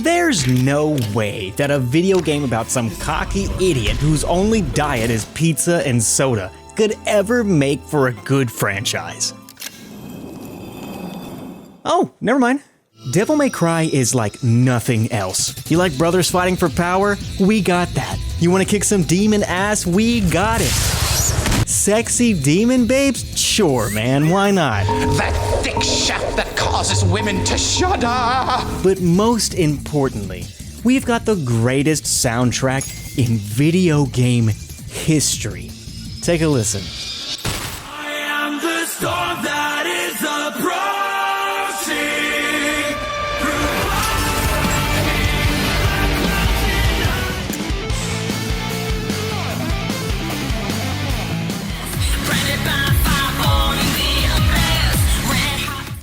There's no way that a video game about some cocky idiot whose only diet is pizza and soda could ever make for a good franchise. Oh, never mind. Devil May Cry is like nothing else. You like brothers fighting for power? We got that. You want to kick some demon ass? We got it. Sexy demon babes? Sure, man, why not? That thick shaft that causes women to shudder! But most importantly, we've got the greatest soundtrack in video game history. Take a listen. I am the storm that is approaching.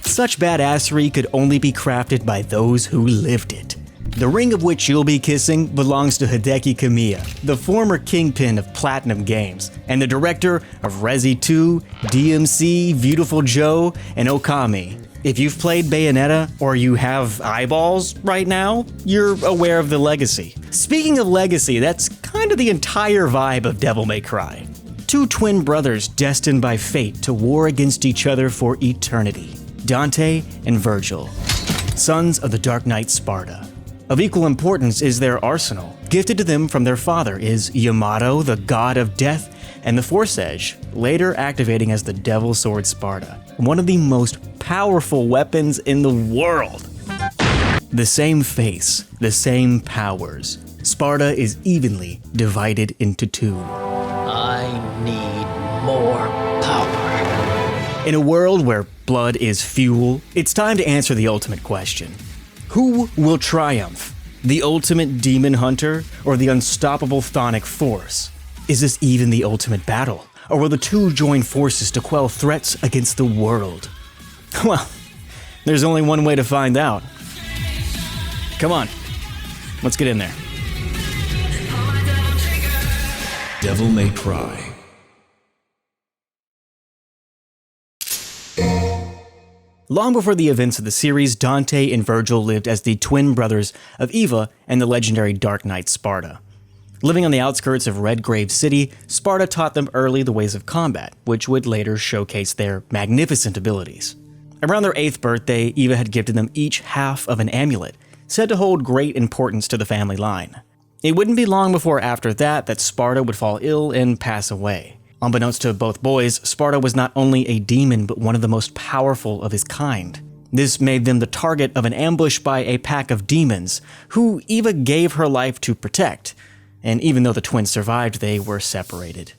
Such badassery could only be crafted by those who lived it. The ring of which you'll be kissing belongs to Hideki Kamiya, the former kingpin of Platinum Games, and the director of Resi 2, DMC, Beautiful Joe, and Okami. If you've played Bayonetta, or you have eyeballs right now, you're aware of the legacy. Speaking of legacy, that's kind of the entire vibe of Devil May Cry. Two twin brothers destined by fate to war against each other for eternity. Dante and Virgil, sons of the Dark Knight Sparta. Of equal importance is their arsenal. Gifted to them from their father is Yamato, the god of death, and the Force Edge, later activating as the Devil Sword Sparta, one of the most powerful weapons in the world. The same face, the same powers. Sparta is evenly divided into two. I need more power. In a world where blood is fuel, it's time to answer the ultimate question. Who will triumph? The ultimate demon hunter or the unstoppable chthonic force? Is this even the ultimate battle? Or will the two join forces to quell threats against the world? Well, there's only one way to find out. Come on, let's get in there. Devil May Cry. Long before the events of the series, Dante and Virgil lived as the twin brothers of Eva and the legendary Dark Knight Sparta. Living on the outskirts of Redgrave City, Sparta taught them early the ways of combat, which would later showcase their magnificent abilities. Around their 8th birthday, Eva had gifted them each half of an amulet, said to hold great importance to the family line. It wouldn't be long before after that Sparta would fall ill and pass away. Unbeknownst to both boys, Sparta was not only a demon but one of the most powerful of his kind. This made them the target of an ambush by a pack of demons, who Eva gave her life to protect, and even though the twins survived, they were separated.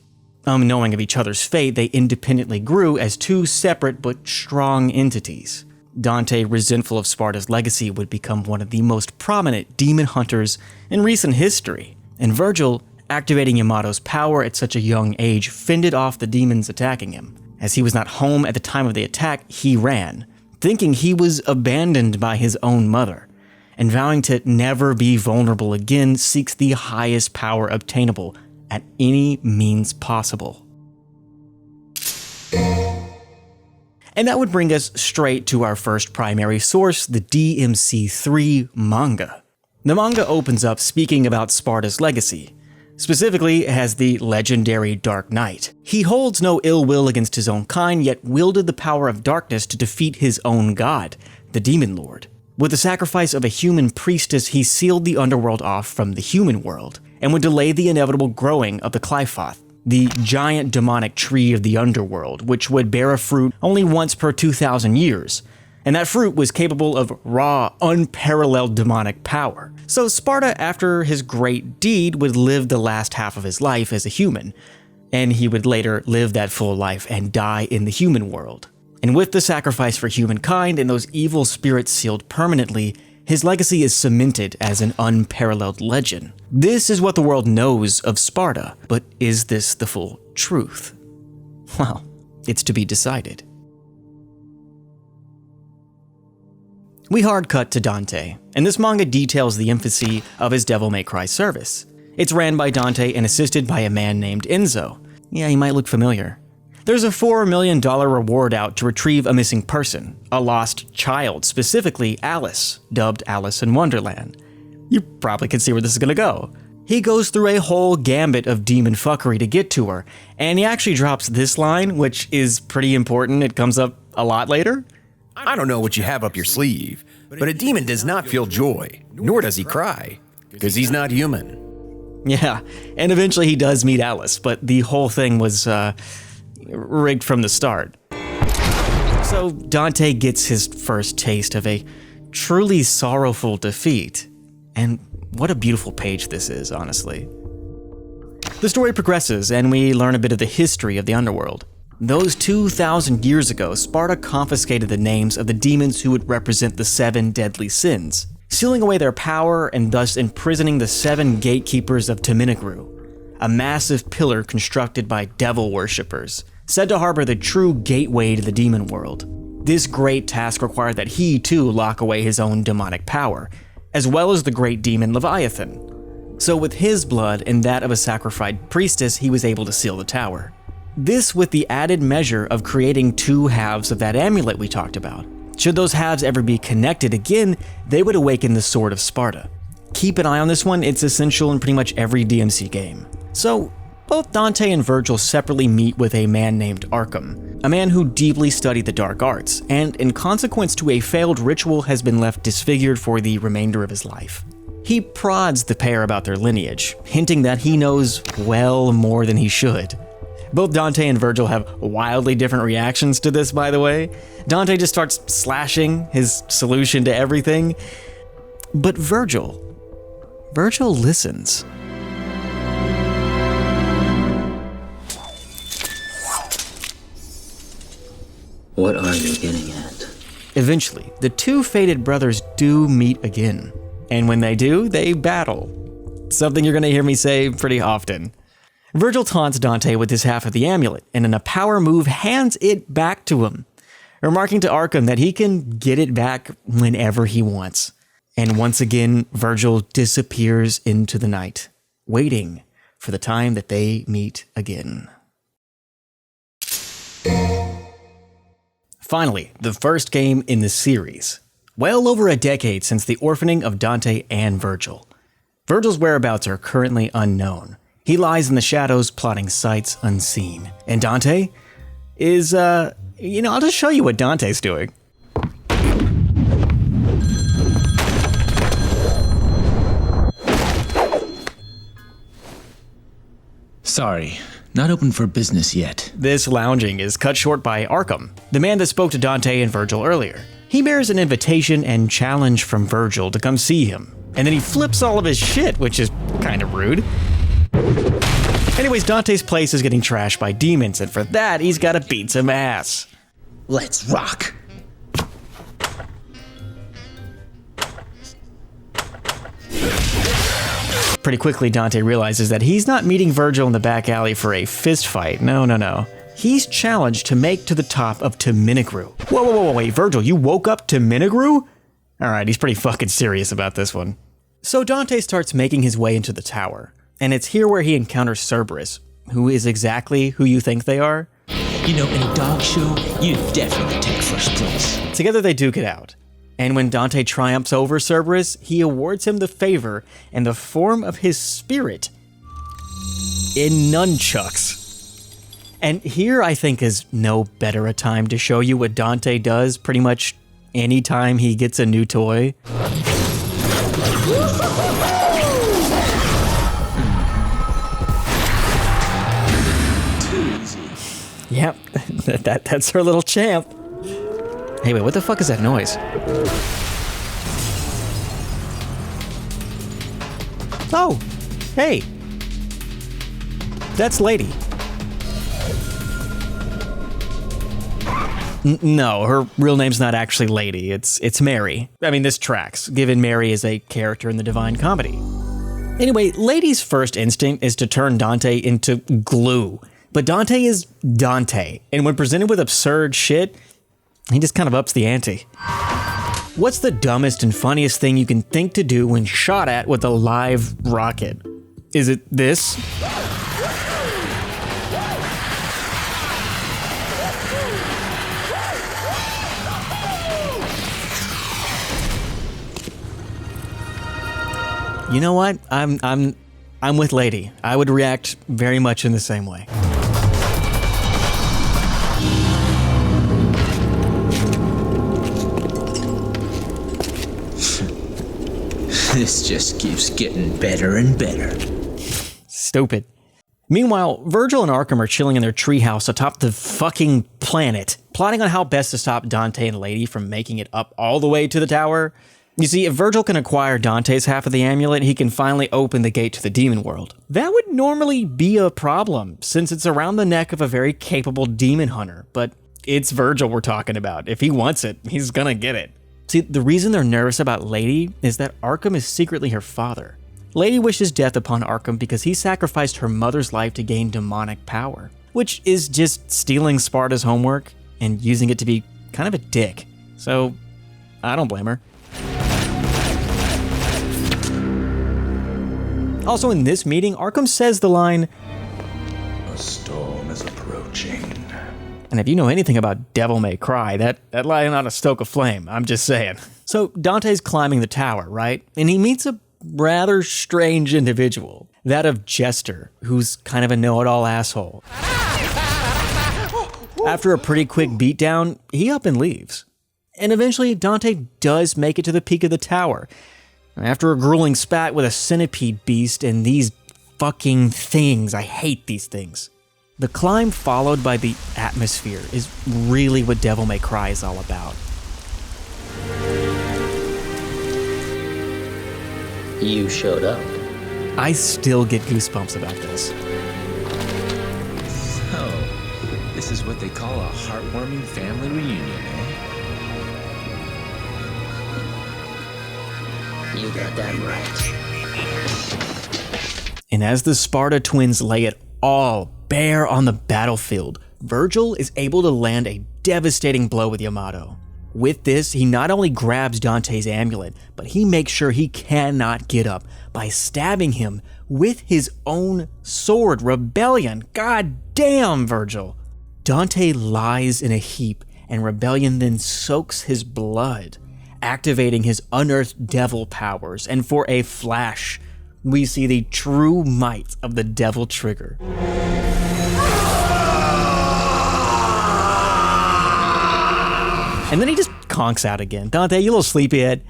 Unknowing of each other's fate, they independently grew as two separate but strong entities. Dante, resentful of Sparta's legacy, would become one of the most prominent demon hunters in recent history, and Virgil, activating Yamato's power at such a young age, fended off the demons attacking him. As he was not home at the time of the attack, he ran, thinking he was abandoned by his own mother, and vowing to never be vulnerable again, seeks the highest power obtainable at any means possible. And that would bring us straight to our first primary source, the DMC 3 manga. The manga opens up speaking about Sparta's legacy. Specifically, as the legendary Dark Knight. He holds no ill will against his own kind, yet wielded the power of darkness to defeat his own god, the Demon Lord. With the sacrifice of a human priestess, he sealed the underworld off from the human world, and would delay the inevitable growing of the Qliphoth, the giant demonic tree of the underworld, which would bear a fruit only once per 2,000 years. And that fruit was capable of raw, unparalleled demonic power. So Sparta, after his great deed, would live the last half of his life as a human, and he would later live that full life and die in the human world. And with the sacrifice for humankind and those evil spirits sealed permanently, his legacy is cemented as an unparalleled legend. This is what the world knows of Sparta, but is this the full truth? Well, it's to be decided. We hard cut to Dante, and this manga details the infancy of his Devil May Cry service. It's ran by Dante and assisted by a man named Enzo. Yeah, he might look familiar. There's a $4 million reward out to retrieve a missing person, a lost child, specifically Alice, dubbed Alice in Wonderland. You probably can see where this is gonna go. He goes through a whole gambit of demon fuckery to get to her, and he actually drops this line, which is pretty important. It comes up a lot later. I don't know what you have up your sleeve, but a demon does not feel joy, nor does he cry, because he's not human. Yeah, and eventually he does meet Alice, but the whole thing was rigged from the start. So Dante gets his first taste of a truly sorrowful defeat, and what a beautiful page this is, honestly. The story progresses, and we learn a bit of the history of the underworld. Those 2,000 years ago, Sparta confiscated the names of the demons who would represent the 7 deadly sins, sealing away their power and thus imprisoning the 7 gatekeepers of Teminagru, a massive pillar constructed by devil worshippers, said to harbor the true gateway to the demon world. This great task required that he, too, lock away his own demonic power, as well as the great demon Leviathan. So with his blood and that of a sacrificed priestess, he was able to seal the tower. This with the added measure of creating 2 halves of that amulet we talked about. Should those halves ever be connected again, they would awaken the Sword of Sparta. Keep an eye on this one, it's essential in pretty much every DMC game. So, both Dante and Virgil separately meet with a man named Arkham, a man who deeply studied the dark arts, and in consequence to a failed ritual has been left disfigured for the remainder of his life. He prods the pair about their lineage, hinting that he knows well more than he should. Both Dante and Virgil have wildly different reactions to this, by the way. Dante just starts slashing his solution to everything, but Virgil listens. What are you getting at? Eventually, the 2 fated brothers do meet again. And when they do, they battle. Something you're gonna hear me say pretty often. Virgil taunts Dante with his half of the amulet, and in a power move hands it back to him, remarking to Arkham that he can get it back whenever he wants. And once again, Virgil disappears into the night, waiting for the time that they meet again. Finally, the first game in the series. Well over a decade since the orphaning of Dante and Virgil. Virgil's whereabouts are currently unknown. He lies in the shadows plotting sights unseen. And Dante is, I'll just show you what Dante's doing. Sorry, not open for business yet. This lounging is cut short by Arkham, the man that spoke to Dante and Virgil earlier. He bears an invitation and challenge from Virgil to come see him, and then he flips all of his shit, which is kind of rude. Anyways, Dante's place is getting trashed by demons, and for that, he's gotta beat some ass. Let's rock! Pretty quickly, Dante realizes that he's not meeting Virgil in the back alley for a fist fight. No. He's challenged to make to the top of Teminagru. Whoa, wait, Virgil, you woke up Teminagru? Alright, he's pretty fucking serious about this one. So Dante starts making his way into the tower, and it's here where he encounters Cerberus, who is exactly who you think they are. You know, in a dog show, you definitely take first place. Together they duke it out. And when Dante triumphs over Cerberus, he awards him the favor in the form of his spirit in nunchucks. And here I think is no better a time to show you what Dante does pretty much any time he gets a new toy. Yep, that's her little champ. Hey, wait, what the fuck is that noise? Oh, hey. That's Lady. No, her real name's not actually Lady, it's Mary. I mean, this tracks, given Mary is a character in the Divine Comedy. Anyway, Lady's first instinct is to turn Dante into glue. But Dante is Dante, and when presented with absurd shit, he just kind of ups the ante. What's the dumbest and funniest thing you can think to do when shot at with a live rocket? Is it this? You know what? I'm with Lady. I would react very much in the same way. This just keeps getting better and better. Stupid. Meanwhile, Virgil and Arkham are chilling in their treehouse atop the fucking planet, plotting on how best to stop Dante and Lady from making it up all the way to the tower. You see, if Virgil can acquire Dante's half of the amulet, he can finally open the gate to the demon world. That would normally be a problem, since it's around the neck of a very capable demon hunter, but it's Virgil we're talking about. If he wants it, he's gonna get it. See, the reason they're nervous about Lady is that Arkham is secretly her father. Lady wishes death upon Arkham because he sacrificed her mother's life to gain demonic power, which is just stealing Sparta's homework and using it to be kind of a dick. So, I don't blame her. Also in this meeting, Arkham says the line, A storm is approaching. and if you know anything about Devil May Cry, that line ought to stoke a flame, I'm just saying. So Dante's climbing the tower, right? And he meets a rather strange individual, that of Jester, who's kind of a know-it-all asshole. After a pretty quick beatdown, he up and leaves. And eventually Dante does make it to the peak of the tower. After a grueling spat with a centipede beast and these fucking things, I hate these things. The climb followed by the atmosphere is really what Devil May Cry is all about. You showed up. I still get goosebumps about this. So, this is what they call a heartwarming family reunion, eh? You got that right. And as the Sparta twins lay it all bare on the battlefield, Virgil is able to land a devastating blow with Yamato. With this, he not only grabs Dante's amulet, but he makes sure he cannot get up by stabbing him with his own sword. Rebellion. God damn, Virgil. Dante lies in a heap, and Rebellion then soaks his blood, activating his unearthed devil powers, and for a flash, we see the true might of the devil trigger. And then he just conks out again. Dante, you little sleepyhead.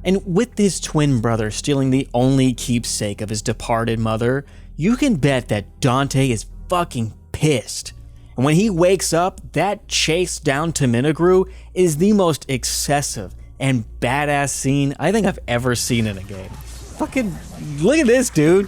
And with his twin brother stealing the only keepsake of his departed mother, you can bet that Dante is fucking pissed. And when he wakes up, that chase down to Minagru is the most excessive and badass scene I think I've ever seen in a game. Fucking look at this, dude.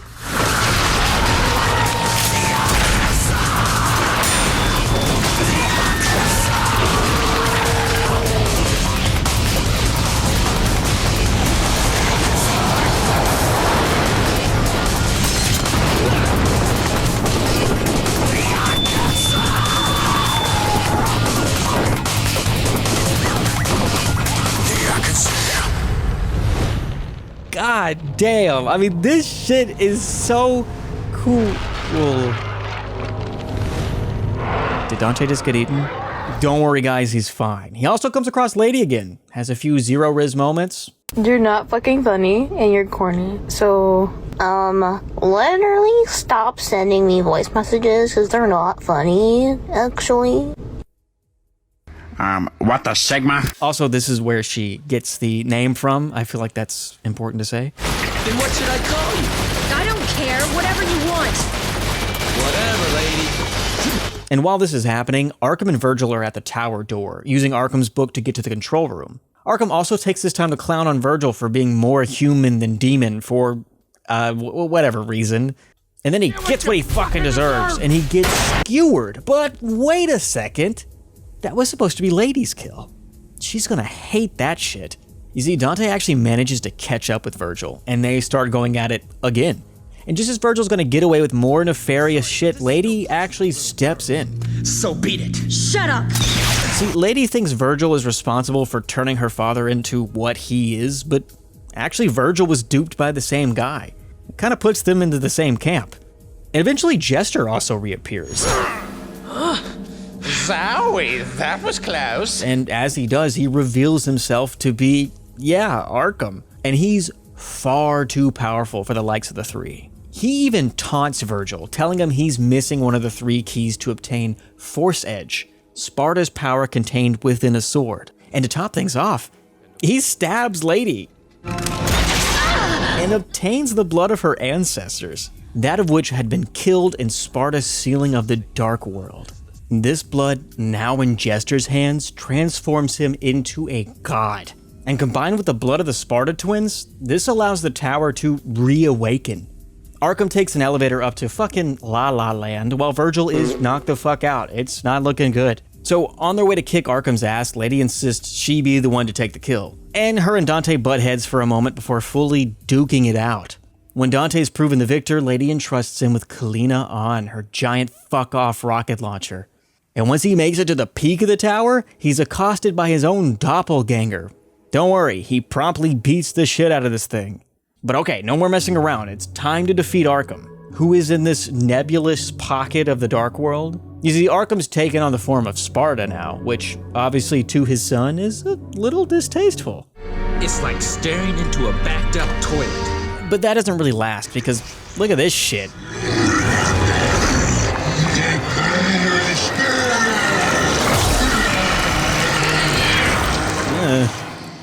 God damn. I mean, this shit is so cool. Did Dante just get eaten? Don't worry, guys, he's fine. He also comes across Lady again. Has a few Zero Riz moments. You're not fucking funny and you're corny. So, literally stop sending me voice messages because they're not funny, actually. What the Sigma? Also, this is where she gets the name from. I feel like that's important to say. Then what should I call you? I don't care. Whatever you want. Whatever, lady. And while this is happening, Arkham and Virgil are at the tower door, using Arkham's book to get to the control room. Arkham also takes this time to clown on Virgil for being more human than demon for, whatever reason. And then he gets what he fucking deserves, and he gets skewered. But wait a second. That was supposed to be Lady's kill. She's gonna hate that shit. You see, Dante actually manages to catch up with Virgil, and they start going at it again. And just as Virgil's gonna get away with more nefarious shit, Lady actually steps in. So beat it. Shut up. See, Lady thinks Virgil is responsible for turning her father into what he is, but actually Virgil was duped by the same guy. It kind of puts them into the same camp. And eventually Jester also reappears. Zowie, that was close. And as he does, he reveals himself to be, Arkham. And he's far too powerful for the likes of the three. He even taunts Virgil, telling him he's missing one of the 3 keys to obtain Force Edge, Sparta's power contained within a sword. And to top things off, he stabs Lady and obtains the blood of her ancestors, that of which had been killed in Sparta's sealing of the Dark World. This blood, now in Jester's hands, transforms him into a god. And combined with the blood of the Sparta twins, this allows the tower to reawaken. Arkham takes an elevator up to fucking La La Land while Virgil is knocked the fuck out. It's not looking good. So on their way to kick Arkham's ass, Lady insists she be the one to take the kill. And her and Dante butt heads for a moment before fully duking it out. When Dante's proven the victor, Lady entrusts him with Kalina on, her giant fuck-off rocket launcher. And once he makes it to the peak of the tower, he's accosted by his own doppelganger. Don't worry, he promptly beats the shit out of this thing. But okay, no more messing around. It's time to defeat Arkham, who is in this nebulous pocket of the Dark World. You see, Arkham's taken on the form of Sparta now, which obviously to his son is a little distasteful. It's like staring into a backed up toilet. But that doesn't really last, because look at this shit.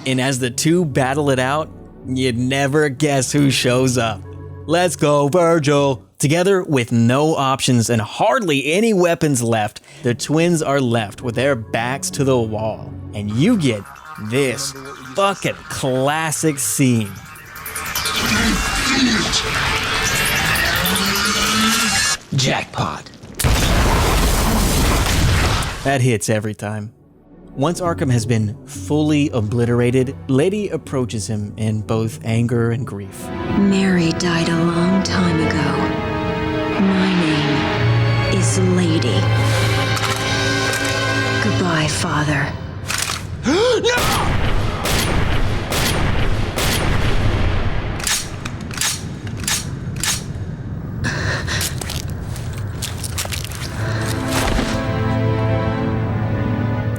And as the two battle it out, you'd never guess who shows up. Let's go, Virgil! Together, with no options and hardly any weapons left, the twins are left with their backs to the wall. And you get this fucking classic scene. Jackpot. That hits every time. Once Arkham has been fully obliterated, Lady approaches him in both anger and grief. Mary died a long time ago. My name is Lady. Goodbye, Father. No!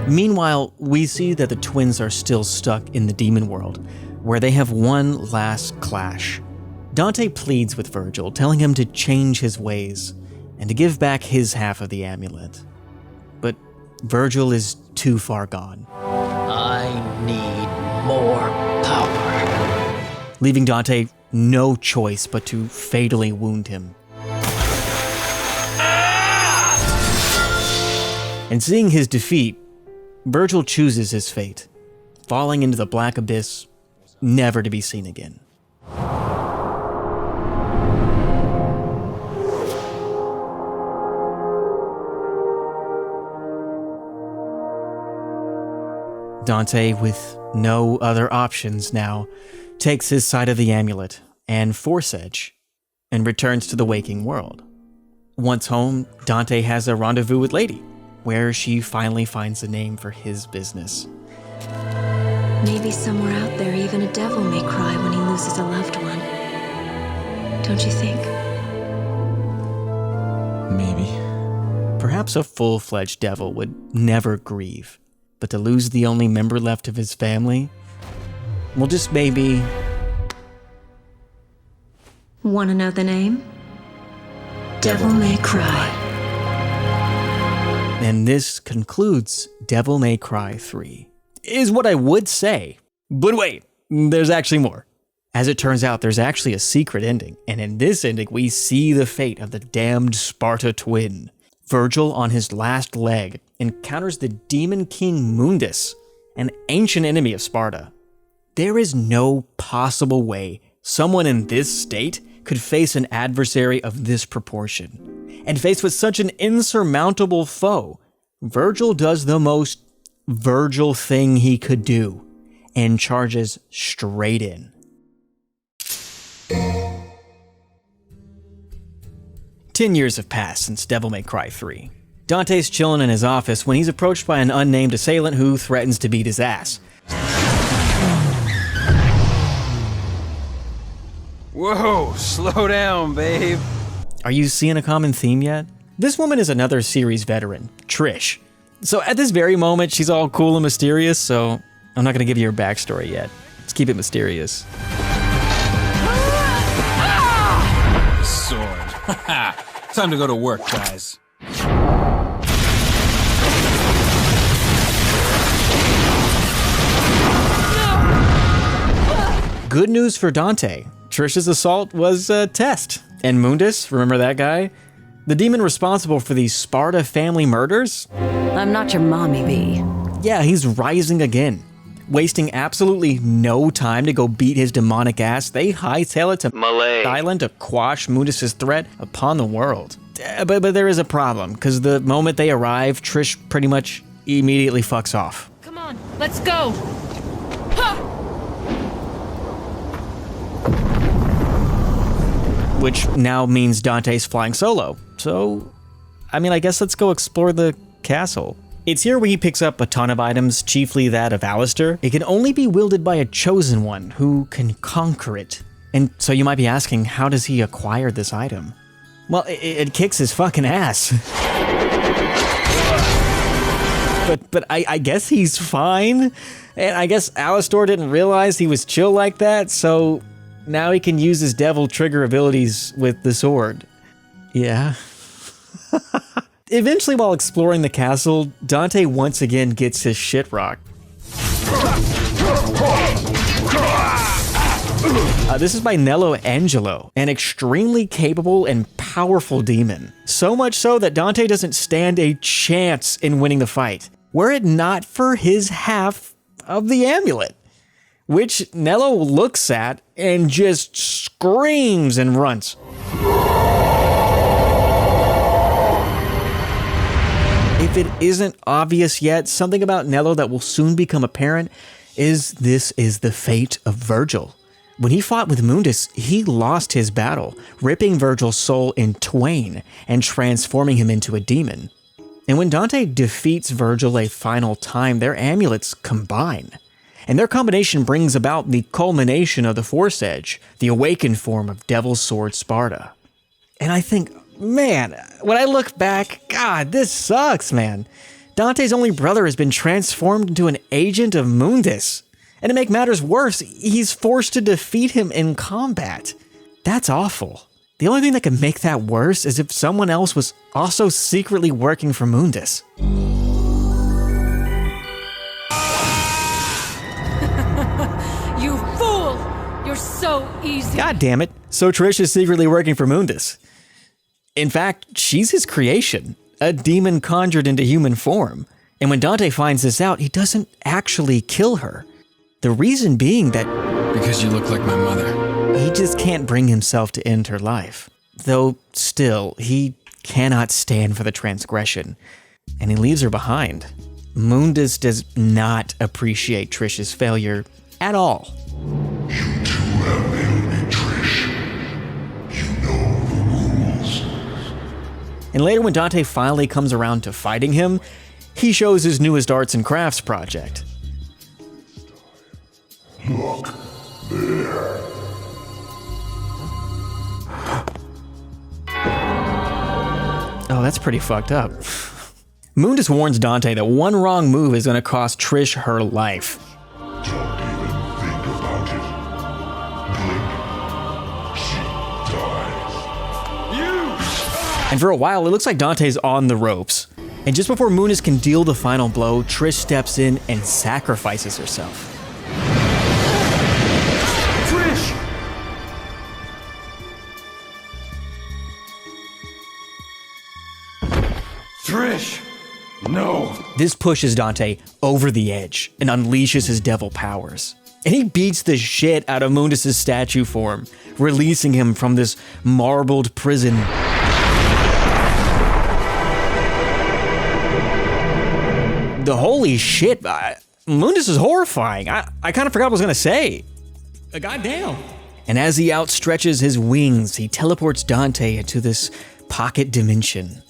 Meanwhile, we see that the twins are still stuck in the demon world, where they have one last clash. Dante pleads with Virgil, telling him to change his ways and to give back his half of the amulet. But Virgil is too far gone. I need more power. Leaving Dante no choice but to fatally wound him. And seeing his defeat, Virgil chooses his fate, falling into the black abyss, never to be seen again. Dante, with no other options now, takes his side of the amulet and Force Edge and returns to the waking world. Once home, Dante has a rendezvous with Lady, where she finally finds a name for his business. Maybe somewhere out there, even a devil may cry when he loses a loved one. Don't you think? Maybe. Perhaps a full-fledged devil would never grieve, but to lose the only member left of his family, well, just maybe... Want to know the name? Devil May Cry. And this concludes Devil May Cry 3, is what I would say. But wait, there's actually more. As it turns out, there's actually a secret ending, and in this ending, we see the fate of the damned Sparta twin. Virgil, on his last leg, encounters the Demon King Mundus, an ancient enemy of Sparta. There is no possible way someone in this state could face an adversary of this proportion. And faced with such an insurmountable foe, Virgil does the most Virgil thing he could do and charges straight in. 10 years have passed since Devil May Cry 3. Dante's chilling in his office when he's approached by an unnamed assailant who threatens to beat his ass. Whoa, slow down, babe. Are you seeing a common theme yet? This woman is another series veteran, Trish. So at this very moment, she's all cool and mysterious, so I'm not gonna give you her backstory yet. Let's keep it mysterious. Ha! Time to go to work, guys. Good news for Dante. Trish's assault was a test. And Mundus, remember that guy? The demon responsible for these Sparta family murders? I'm not your mommy, V. Yeah, he's rising again. Wasting absolutely no time to go beat his demonic ass, they hightail it to Malay Island to quash Mundus' threat upon the world. But there is a problem, because the moment they arrive, Trish pretty much immediately fucks off. Come on, let's go. Which now means Dante's flying solo. So, I guess let's go explore the castle. It's here where he picks up a ton of items, chiefly that of Alistair. It can only be wielded by a chosen one who can conquer it. And so you might be asking, how does he acquire this item? Well, it kicks his fucking ass. But I guess he's fine. And I guess Alistair didn't realize he was chill like that, so now he can use his devil trigger abilities with the sword. Yeah. Eventually, while exploring the castle, Dante once again gets his shit rocked. This is by Nello Angelo, an extremely capable and powerful demon. So much so that Dante doesn't stand a chance in winning the fight, were it not for his half of the amulet, which Nello looks at and just screams and runs. If it isn't obvious yet, something about Nello that will soon become apparent is this is the fate of Virgil. When he fought with Mundus, he lost his battle, ripping Virgil's soul in twain and transforming him into a demon. And when Dante defeats Virgil a final time, their amulets combine. And their combination brings about the culmination of the Force Edge, the awakened form of Devil's Sword Sparta. And I think, man, when I look back, God, this sucks, man. Dante's only brother has been transformed into an agent of Mundus. And to make matters worse, he's forced to defeat him in combat. That's awful. The only thing that could make that worse is if someone else was also secretly working for Mundus. You fool! You're so easy. God damn it. So Trish is secretly working for Mundus. In fact, she's his creation, a demon conjured into human form. And when Dante finds this out, he doesn't actually kill her. The reason being that... Because you look like my mother. He just can't bring himself to end her life. Though, still, he cannot stand for the transgression. And he leaves her behind. Mundus does not appreciate Trish's failure at all. You two have failed me, Trish. You know the rules. And later when Dante finally comes around to fighting him, he shows his newest arts and crafts project. Look, there. Oh, that's pretty fucked up. Mundus warns Dante that one wrong move is going to cost Trish her life. Don't even think about it. Blink. She dies. And for a while, it looks like Dante's on the ropes. And just before Mundus can deal the final blow, Trish steps in and sacrifices herself. Trish! No! This pushes Dante over the edge and unleashes his devil powers. And he beats the shit out of Mundus' statue form, releasing him from this marbled prison. The holy shit, Mundus is horrifying. I kind of forgot what I was gonna say. Goddamn. And as he outstretches his wings, he teleports Dante into this pocket dimension.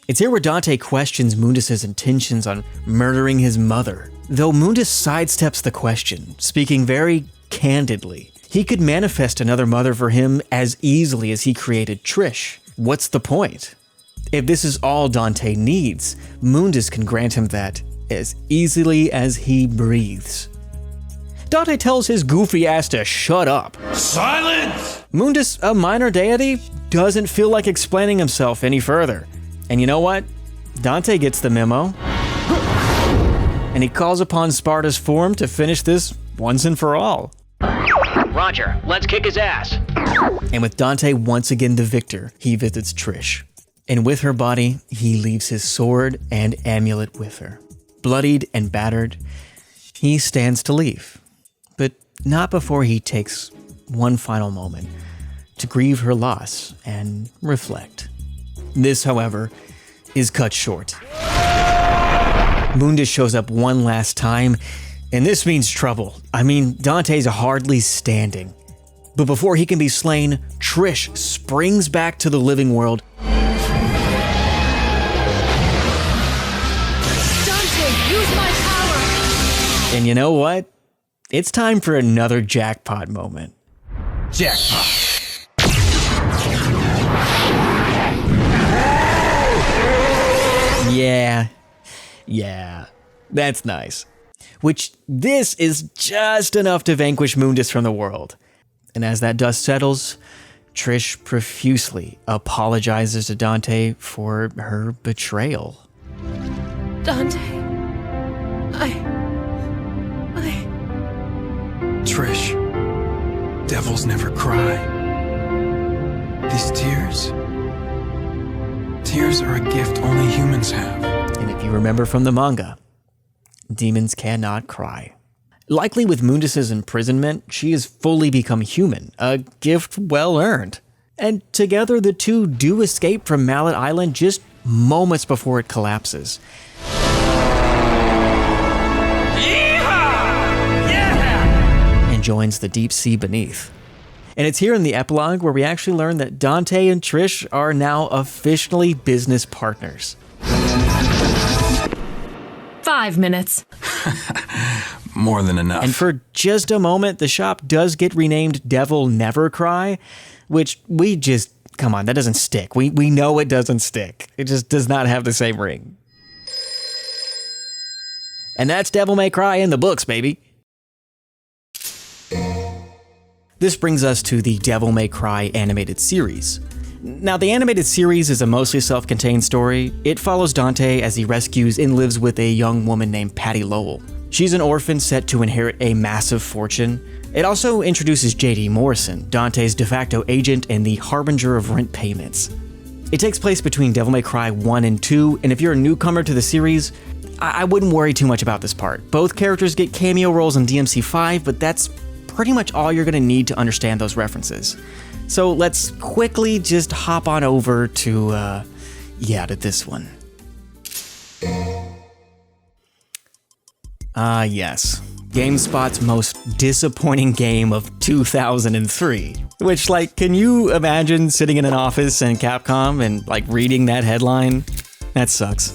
It's here where Dante questions Mundus' intentions on murdering his mother. Though Mundus sidesteps the question, speaking very candidly. He could manifest another mother for him as easily as he created Trish. What's the point? If this is all Dante needs, Mundus can grant him that as easily as he breathes. Dante tells his goofy ass to shut up. Silence! Mundus, a minor deity, doesn't feel like explaining himself any further. And you know what? Dante gets the memo. And he calls upon Sparta's form to finish this once and for all. Roger, let's kick his ass. And with Dante once again the victor, he visits Trish. And with her body, he leaves his sword and amulet with her. Bloodied and battered, he stands to leave. But not before he takes one final moment to grieve her loss and reflect. This, however, is cut short. Mundus shows up one last time, and this means trouble. I mean, Dante's hardly standing. But before he can be slain, Trish springs back to the living world. Dante, use my power! And you know what? It's time for another jackpot moment. Jackpot. Yeah, that's nice. Which, this is just enough to vanquish Mundus from the world. And as that dust settles, Trish profusely apologizes to Dante for her betrayal. Dante, Trish, devils never cry. These tears are a gift only humans have. And if you remember from the manga, demons cannot cry. Likely with Mundus's imprisonment, she has fully become human, a gift well earned. And together the two do escape from Mallet Island just moments before it collapses. And joins the deep sea beneath. And it's here in the epilogue where we actually learn that Dante and Trish are now officially business partners. 5 minutes. More than enough. And for just a moment, the shop does get renamed Devil Never Cry, which come on, that doesn't stick. We know it doesn't stick. It just does not have the same ring. And that's Devil May Cry in the books, baby. This brings us to the Devil May Cry animated series. Now, the animated series is a mostly self-contained story. It follows Dante as he rescues and lives with a young woman named Patty Lowell. She's an orphan set to inherit a massive fortune. It also introduces J.D. Morrison, Dante's de facto agent and the harbinger of rent payments. It takes place between Devil May Cry 1 and 2, and if you're a newcomer to the series, I wouldn't worry too much about this part. Both characters get cameo roles in DMC 5, but that's pretty much all you're gonna need to understand those references. So let's quickly just hop on over to this one. Yes. GameSpot's most disappointing game of 2003. Which, can you imagine sitting in an office in Capcom and, reading that headline? That sucks.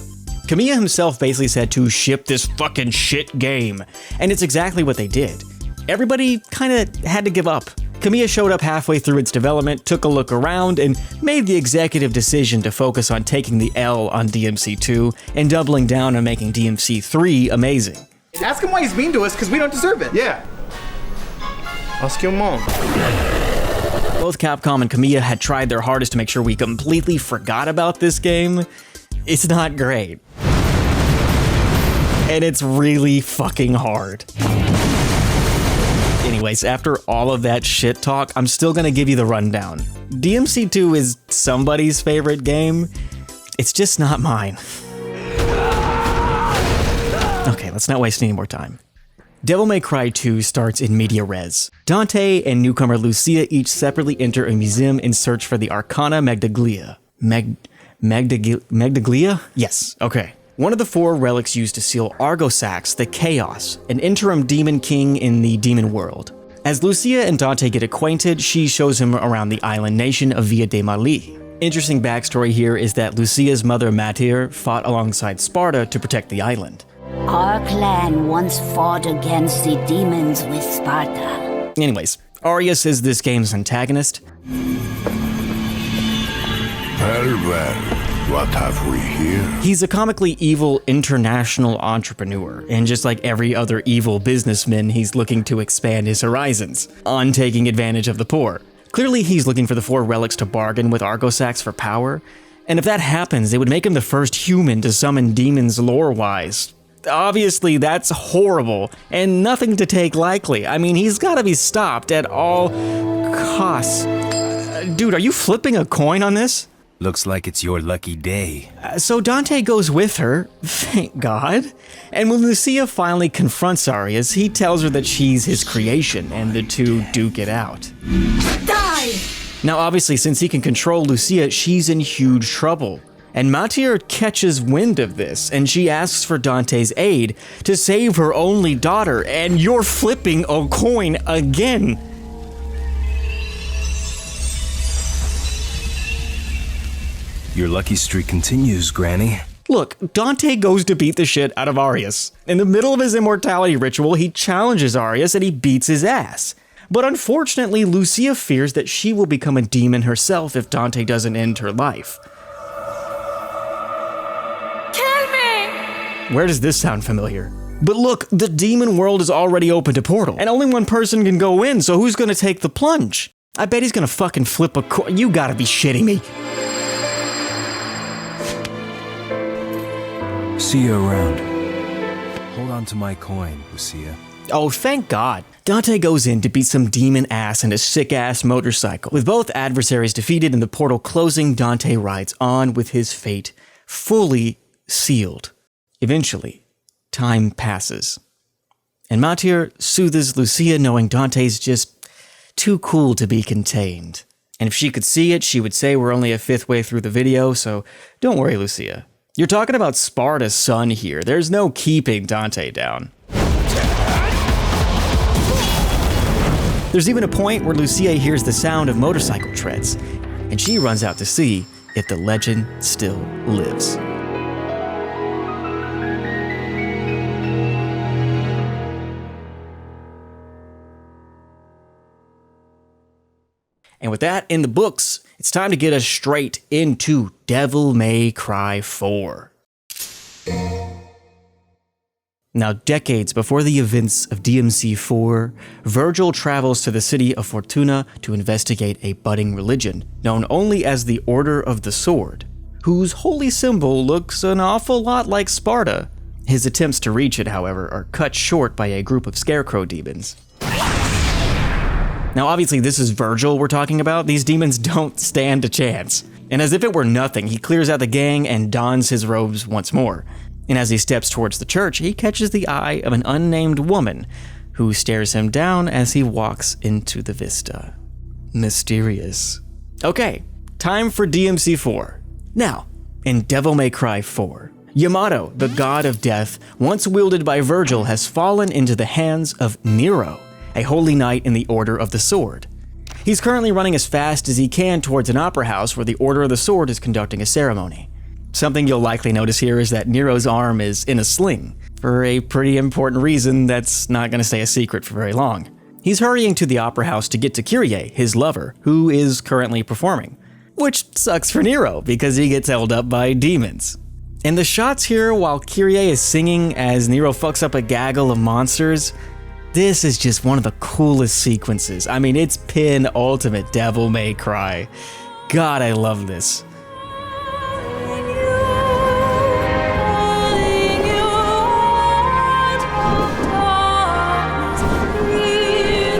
Kamiya himself basically said to ship this fucking shit game. And it's exactly what they did. Everybody kinda had to give up. Kamiya showed up halfway through its development, took a look around, and made the executive decision to focus on taking the L on DMC 2 and doubling down on making DMC 3 amazing. Ask him why he's mean to us, because we don't deserve it. Yeah. Ask your mom. Both Capcom and Kamiya had tried their hardest to make sure we completely forgot about this game. It's not great. And it's really fucking hard. Anyways, after all of that shit talk, I'm still gonna give you the rundown. DMC 2 is somebody's favorite game. It's just not mine. Okay, let's not waste any more time. Devil May Cry 2 starts in media res. Dante and newcomer Lucia each separately enter a museum in search for the Arcana Magdaglia. Magdaglia? Yes, okay. One of the 4 relics used to seal Argosax, the Chaos, an interim demon king in the demon world. As Lucia and Dante get acquainted, she shows him around the island nation of Via de Mali. Interesting backstory here is that Lucia's mother Matir fought alongside Sparta to protect the island. Our clan once fought against the demons with Sparta. Anyways, Arius is this game's antagonist. Well, what have we here? He's a comically evil international entrepreneur, and just like every other evil businessman, he's looking to expand his horizons, on taking advantage of the poor. Clearly, he's looking for the 4 relics to bargain with Argosax for power, and if that happens, it would make him the first human to summon demons lore-wise. Obviously, that's horrible, and nothing to take lightly. I mean, he's gotta be stopped at all costs. Dude, are you flipping a coin on this? Looks like it's your lucky day. So Dante goes with her, thank God. And when Lucia finally confronts Arias, he tells her that she's his creation, and the two duke it out. Die! Now obviously, since he can control Lucia, she's in huge trouble. And Matir catches wind of this, and she asks for Dante's aid to save her only daughter, and you're flipping a coin again. Your lucky streak continues, Granny. Look, Dante goes to beat the shit out of Arias. In the middle of his immortality ritual, he challenges Arias and he beats his ass. But unfortunately, Lucia fears that she will become a demon herself if Dante doesn't end her life. Kill me! Where does this sound familiar? But look, the demon world is already open to portal, and only one person can go in, so who's gonna take the plunge? I bet he's gonna fucking flip a coin. You gotta be shitting me. See you around. Hold on to my coin, Lucia. Oh, thank God. Dante goes in to beat some demon ass in a sick-ass motorcycle. With both adversaries defeated and the portal closing, Dante rides on with his fate fully sealed. Eventually, time passes. And Matir soothes Lucia knowing Dante's just too cool to be contained. And if she could see it, she would say we're only a 5th way through the video, so don't worry, Lucia. You're talking about Sparta's son here. There's no keeping Dante down. There's even a point where Lucia hears the sound of motorcycle treads, and she runs out to see if the legend still lives. And with that in the books, it's time to get us straight into Devil May Cry 4. Now, decades before the events of DMC 4, Virgil travels to the city of Fortuna to investigate a budding religion known only as the Order of the Sword, whose holy symbol looks an awful lot like Sparta. His attempts to reach it, however, are cut short by a group of scarecrow demons. Now, obviously, this is Virgil we're talking about. These demons don't stand a chance. And as if it were nothing, he clears out the gang and dons his robes once more. And as he steps towards the church, he catches the eye of an unnamed woman who stares him down as he walks into the vista. Mysterious. Okay, time for DMC 4. Now, in Devil May Cry 4, Yamato, the god of death, once wielded by Virgil, has fallen into the hands of Nero, a holy knight in the Order of the Sword. He's currently running as fast as he can towards an opera house where the Order of the Sword is conducting a ceremony. Something you'll likely notice here is that Nero's arm is in a sling, for a pretty important reason that's not going to stay a secret for very long. He's hurrying to the opera house to get to Kyrie, his lover, who is currently performing. Which sucks for Nero, because he gets held up by demons. And the shots here while Kyrie is singing as Nero fucks up a gaggle of monsters, this is just one of the coolest sequences. I mean, it's pin ultimate Devil May Cry. God, I love this.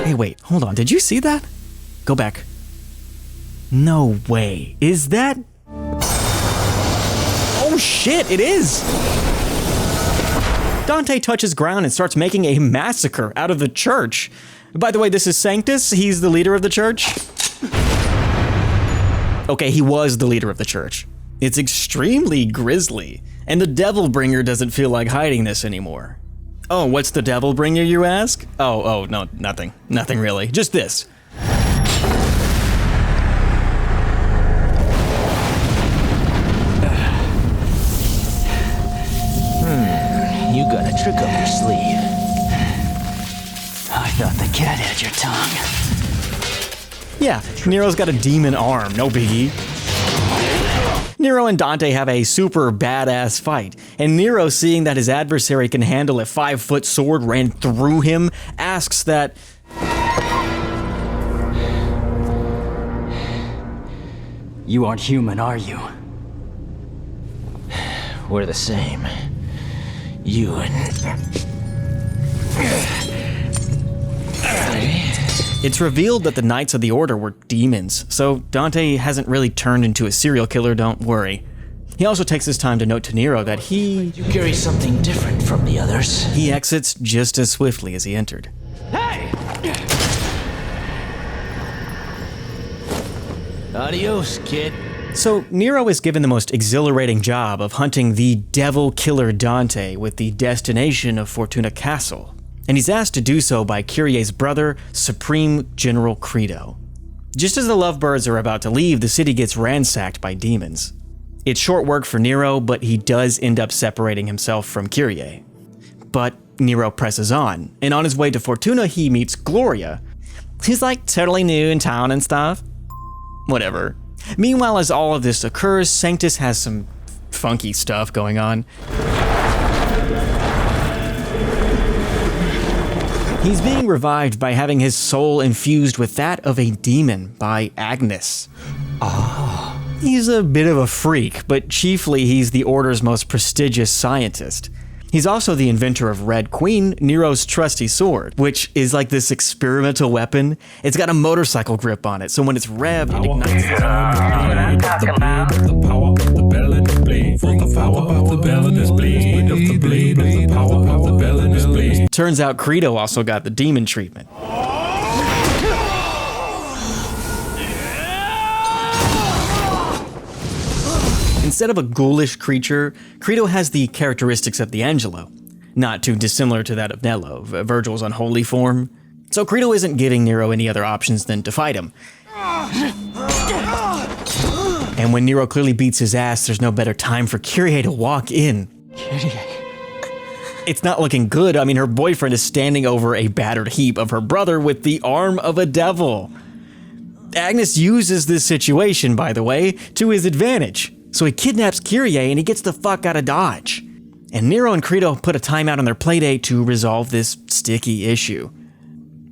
Hey, wait, hold on. Did you see that? Go back. No way. Is that? Oh shit, it is! Dante touches ground and starts making a massacre out of the church. By the way, this is Sanctus. He's the leader of the church. Okay, he was the leader of the church. It's extremely grisly, and the Devil Bringer doesn't feel like hiding this anymore. Oh, what's the Devil Bringer, you ask? Oh, no, nothing. Nothing really. Just this. You got a trick up your sleeve. I thought the cat had your tongue. Yeah, Nero's got a demon arm, no biggie. Nero and Dante have a super badass fight, and Nero, seeing that his adversary can handle a 5-foot sword ran through him, asks that... You aren't human, are you? We're the same. You and... It's revealed that the Knights of the Order were demons, so Dante hasn't really turned into a serial killer, don't worry. He also takes his time to note to Nero that You carry something different from the others. he exits just as swiftly as he entered. Hey! Adios, kid. So Nero is given the most exhilarating job of hunting the devil killer Dante with the destination of Fortuna Castle, and he's asked to do so by Kyrie's brother, Supreme General Credo. Just as the lovebirds are about to leave, the city gets ransacked by demons. It's short work for Nero, but he does end up separating himself from Kyrie. But Nero presses on, and on his way to Fortuna, he meets Gloria. She's like totally new in town and stuff. Whatever. Meanwhile, as all of this occurs, Sanctus has some funky stuff going on. He's being revived by having his soul infused with that of a demon by Agnes. He's a bit of a freak, but chiefly he's the Order's most prestigious scientist. He's also the inventor of Red Queen, Nero's trusty sword, which is like this experimental weapon. It's got a motorcycle grip on it, so when it's revved, it ignites. The power of the bell and the blade. For the power of the bell and the blade. Of the blade, of the power of the bell and the blade. Turns out Credo also got the demon treatment. Instead of a ghoulish creature, Credo has the characteristics of the Angelo, not too dissimilar to that of Nello, Virgil's unholy form. So Credo isn't giving Nero any other options than to fight him. And when Nero clearly beats his ass, there's no better time for Kyrie to walk in. It's not looking good. I mean, her boyfriend is standing over a battered heap of her brother with the arm of a devil. Agnes uses this situation, by the way, to his advantage. So he kidnaps Kyrie and he gets the fuck out of Dodge. And Nero and Credo put a timeout on their playdate to resolve this sticky issue.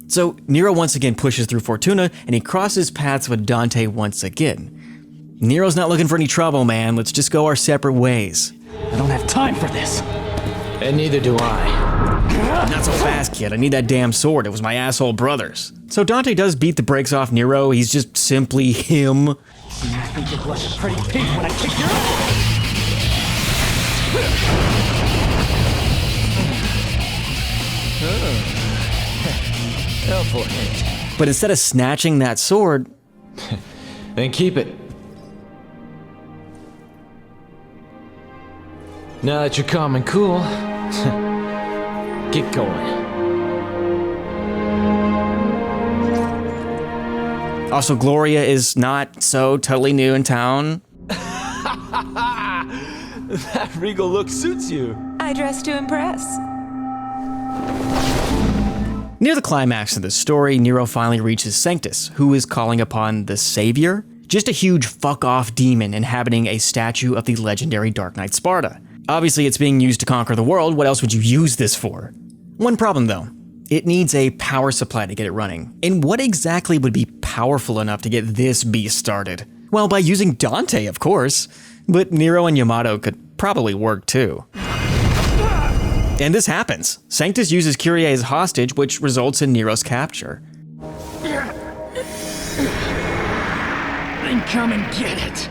So Nero once again pushes through Fortuna and he crosses paths with Dante once again. Nero's not looking for any trouble, man. Let's just go our separate ways. I don't have time for this. And neither do I. Not so fast, kid. I need that damn sword. It was my asshole brother's. So Dante does beat the brakes off Nero. He's just simply him. I think you blush a pretty pink when I kick your ass. Helpful hint. But instead of snatching that sword, Then keep it. Now that you're calm and cool, get going. also Gloria is not so totally new in town. That regal look suits you. I dress to impress. Near the climax of the story, Nero finally reaches Sanctus, who is calling upon the Savior, just a huge fuck-off demon inhabiting a statue of the legendary Dark Knight Sparta. Obviously, it's being used to conquer the world. What else would you use this for? One problem, though. It needs a power supply to get it running. And what exactly would be powerful enough to get this beast started? Well, by using Dante, of course. But Nero and Yamato could probably work too. And this happens. Sanctus uses Kyrie as hostage, which results in Nero's capture. Then come and get it.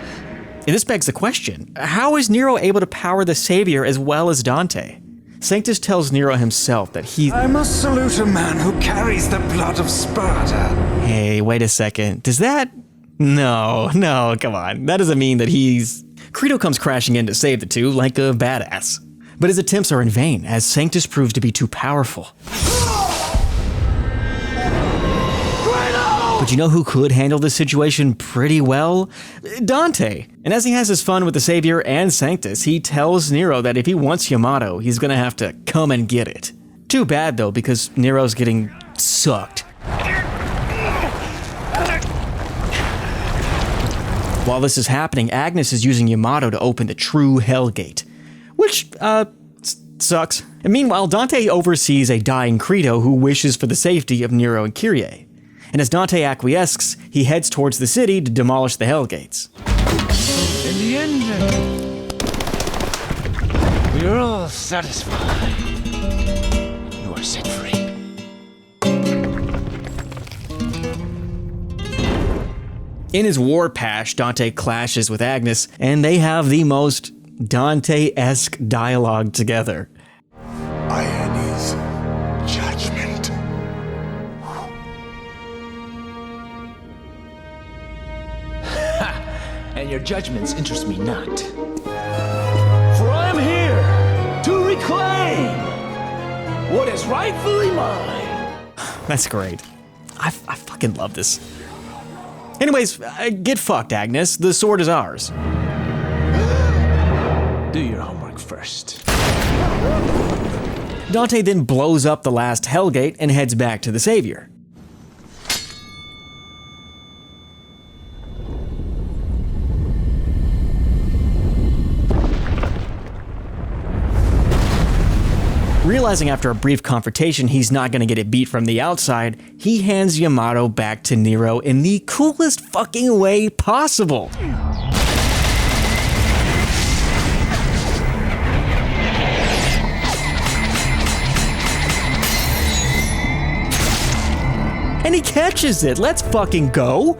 And this begs the question, how is Nero able to power the Savior as well as Dante? Sanctus tells Nero himself that I must salute a man who carries the blood of Sparta. Hey, wait a second. Does that... No, come on. That doesn't mean that he's... Credo comes crashing in to save the two like a badass. But his attempts are in vain, as Sanctus proves to be too powerful. But you know who could handle this situation pretty well? Dante. And as he has his fun with the Savior and Sanctus, he tells Nero that if he wants Yamato, he's gonna have to come and get it. Too bad though, because Nero's getting sucked. While this is happening, Agnes is using Yamato to open the true Hell Gate, which, sucks. And meanwhile, Dante oversees a dying Credo who wishes for the safety of Nero and Kyrie. And as Dante acquiesces, he heads towards the city to demolish the Hell Gates. In the end, we are all satisfied. You are set free. In his war pash, Dante clashes with Agnes, and they have the most Dante-esque dialogue together. Irony's judgment. And your judgments interest me not. For I am here to reclaim what is rightfully mine. That's great. I fucking love this. Anyways, get fucked, Agnes. The sword is ours. Do your homework first. Dante then blows up the last Hellgate and heads back to the Savior. Realizing after a brief confrontation he's not gonna get it beat from the outside, he hands Yamato back to Nero in the coolest fucking way possible. And he catches it. Let's fucking go.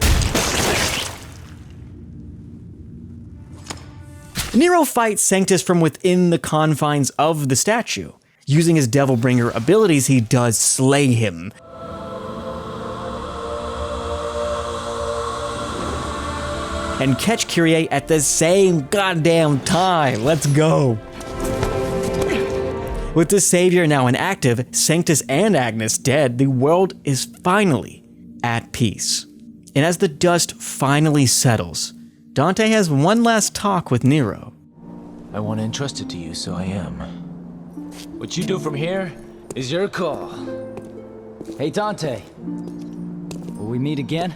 Nero fights Sanctus from within the confines of the statue. Using his Devilbringer abilities, he does slay him. And catch Kyrie at the same goddamn time. Let's go. With the Savior now inactive, Sanctus and Agnes dead, the world is finally at peace. And as the dust finally settles, Dante has one last talk with Nero. I want to entrust it to you, so I am. What you do from here is your call. Hey, Dante. Will we meet again?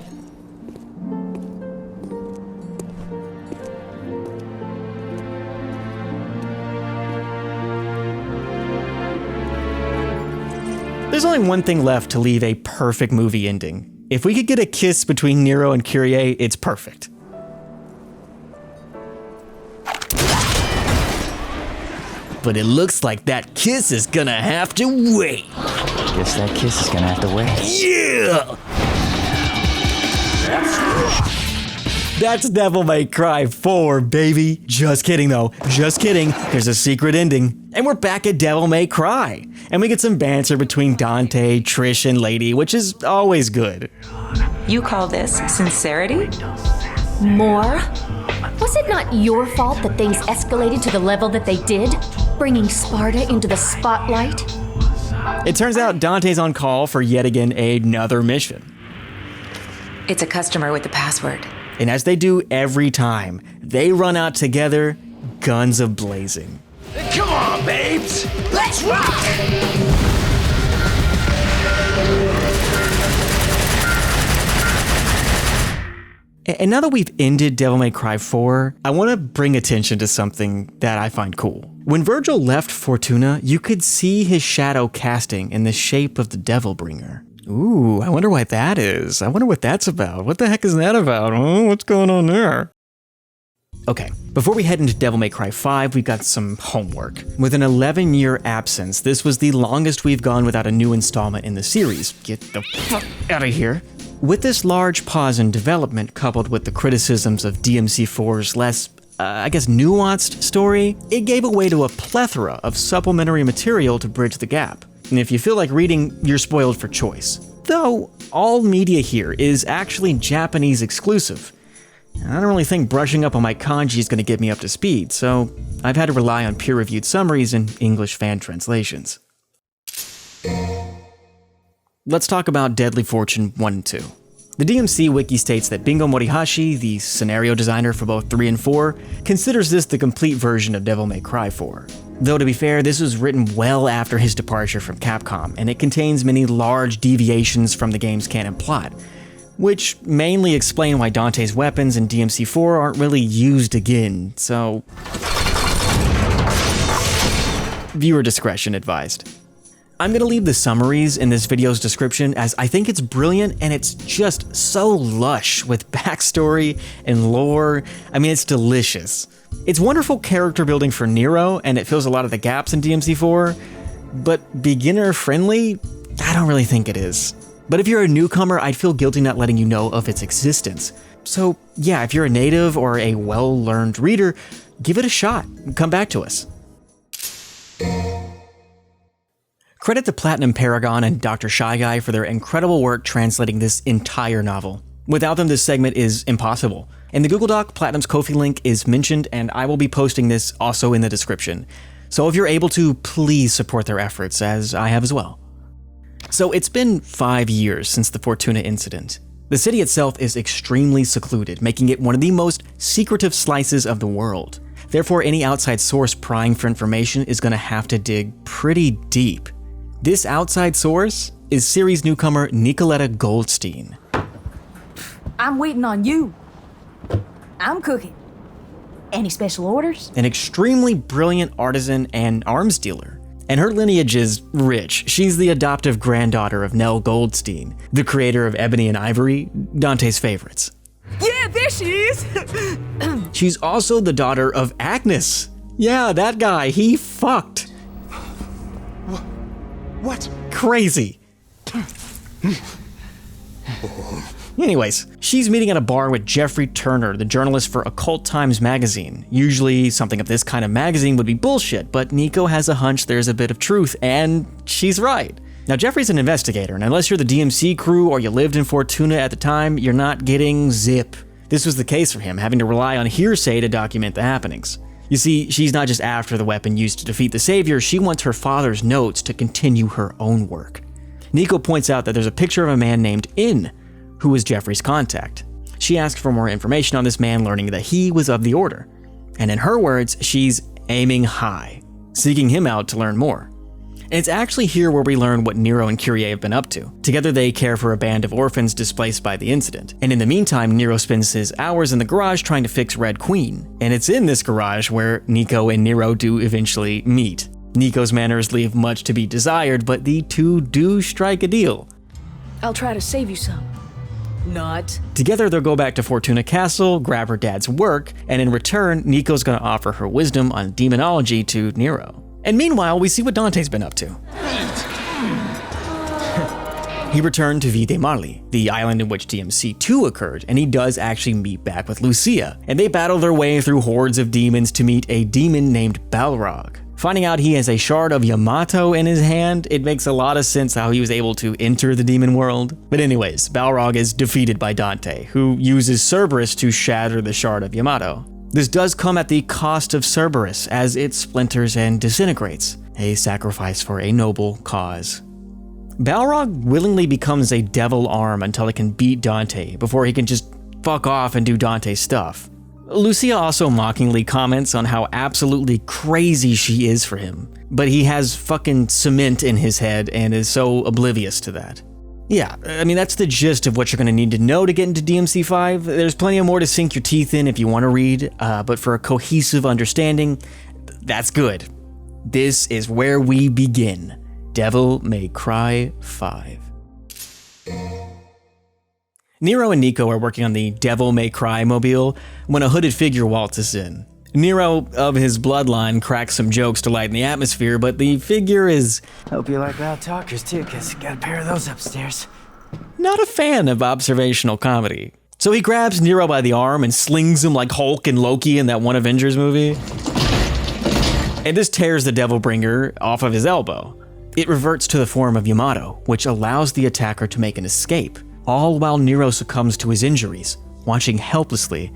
There's only one thing left to leave a perfect movie ending. If we could get a kiss between Nero and Kyrie, it's perfect. But it looks like that kiss is gonna have to wait. Guess that kiss is gonna have to wait. Yeah! That's Devil May Cry 4, baby. Just kidding though, just kidding. There's a secret ending. And we're back at Devil May Cry. And we get some banter between Dante, Trish, and Lady, which is always good. You call this sincerity? More? Was it not your fault that things escalated to the level that they did? Bringing Sparta into the spotlight? It turns out Dante's on call for yet again another mission. It's a customer with the password. And as they do every time, they run out together, guns a-blazing. Come on, babes! Let's rock! And now that we've ended Devil May Cry 4, I want to bring attention to something that I find cool. When Virgil left Fortuna, you could see his shadow casting in the shape of the Devilbringer. Ooh, I wonder what that is. I wonder what that's about. What the heck is that about? Oh, what's going on there? Okay, before we head into Devil May Cry 5, we've got some homework. With an 11-year absence, this was the longest we've gone without a new installment in the series. Get the fuck out of here. With this large pause in development, coupled with the criticisms of DMC 4's less, nuanced story, it gave way to a plethora of supplementary material to bridge the gap. And if you feel like reading, you're spoiled for choice. Though, all media here is actually Japanese exclusive. I don't really think brushing up on my kanji is going to get me up to speed, so I've had to rely on peer-reviewed summaries and English fan translations. Let's talk about Deadly Fortune 1 and 2. The DMC wiki states that Bingo Morihashi, the scenario designer for both 3 and 4, considers this the complete version of Devil May Cry 4. Though to be fair, this was written well after his departure from Capcom, and it contains many large deviations from the game's canon plot, which mainly explain why Dante's weapons in DMC 4 aren't really used again, so viewer discretion advised. I'm gonna leave the summaries in this video's description as I think it's brilliant and it's just so lush with backstory and lore. I mean, it's delicious. It's wonderful character building for Nero, and it fills a lot of the gaps in DMC 4, but beginner friendly? I don't really think it is. But if you're a newcomer, I'd feel guilty not letting you know of its existence. So yeah, if you're a native or a well-learned reader, give it a shot. Come back to us. Credit to Platinum Paragon and Dr. Shy Guy for their incredible work translating this entire novel. Without them, this segment is impossible. In the Google Doc, Platinum's Ko-fi link is mentioned, and I will be posting this also in the description. So if you're able to, please support their efforts, as I have as well. So it's been 5 years since the Fortuna incident. The city itself is extremely secluded, making it one of the most secretive slices of the world. Therefore, any outside source prying for information is going to have to dig pretty deep. This outside source is series newcomer Nicoletta Goldstein. I'm waiting on you. I'm cooking. Any special orders? An extremely brilliant artisan and arms dealer. And her lineage is rich. She's the adoptive granddaughter of Nell Goldstein, the creator of Ebony and Ivory, Dante's favorites. Yeah, there she is! She's also the daughter of Agnes. Yeah, that guy, he fucked. What? Crazy. Anyways, she's meeting at a bar with Jeffrey Turner, the journalist for Occult Times magazine. Usually, something of this kind of magazine would be bullshit, but Nico has a hunch there's a bit of truth, and she's right. Now, Jeffrey's an investigator, and unless you're the DMC crew or you lived in Fortuna at the time, you're not getting zip. This was the case for him, having to rely on hearsay to document the happenings. You see, she's not just after the weapon used to defeat the Savior, she wants her father's notes to continue her own work. Nico points out that there's a picture of a man named In, who was Jeffrey's contact. She asks for more information on this man, learning that he was of the Order. And in her words, she's aiming high, seeking him out to learn more. And it's actually here where we learn what Nero and Kyrie have been up to. Together they care for a band of orphans displaced by the incident. And in the meantime, Nero spends his hours in the garage trying to fix Red Queen. And it's in this garage where Nico and Nero do eventually meet. Nico's manners leave much to be desired, but the two do strike a deal. I'll try to save you some. Not. Together they'll go back to Fortuna Castle, grab her dad's work, and in return, Nico's gonna offer her wisdom on demonology to Nero. And meanwhile, we see what Dante's been up to. He returned to Vide Marli, the island in which DMC 2 occurred, and he does actually meet back with Lucia, and they battle their way through hordes of demons to meet a demon named Balrog. Finding out he has a shard of Yamato in his hand, it makes a lot of sense how he was able to enter the demon world. But anyways, Balrog is defeated by Dante, who uses Cerberus to shatter the shard of Yamato. This does come at the cost of Cerberus, as it splinters and disintegrates, a sacrifice for a noble cause. Balrog willingly becomes a devil arm until it can beat Dante, before he can just fuck off and do Dante's stuff. Lucia also mockingly comments on how absolutely crazy she is for him, but he has fucking cement in his head and is so oblivious to that. Yeah, I mean, that's the gist of what you're gonna need to know to get into DMC 5. There's plenty more to sink your teeth in if you want to read, but for a cohesive understanding, that's good. This is where we begin. Devil May Cry 5. Nero and Nico are working on the Devil May Cry mobile when a hooded figure waltzes in. Nero, of his bloodline, cracks some jokes to lighten the atmosphere, but the figure is... Hope you like loud talkers too, cause got a pair of those upstairs. Not a fan of observational comedy. So he grabs Nero by the arm and slings him like Hulk and Loki in that one Avengers movie. And this tears the Devilbringer off of his elbow. It reverts to the form of Yamato, which allows the attacker to make an escape, all while Nero succumbs to his injuries, watching helplessly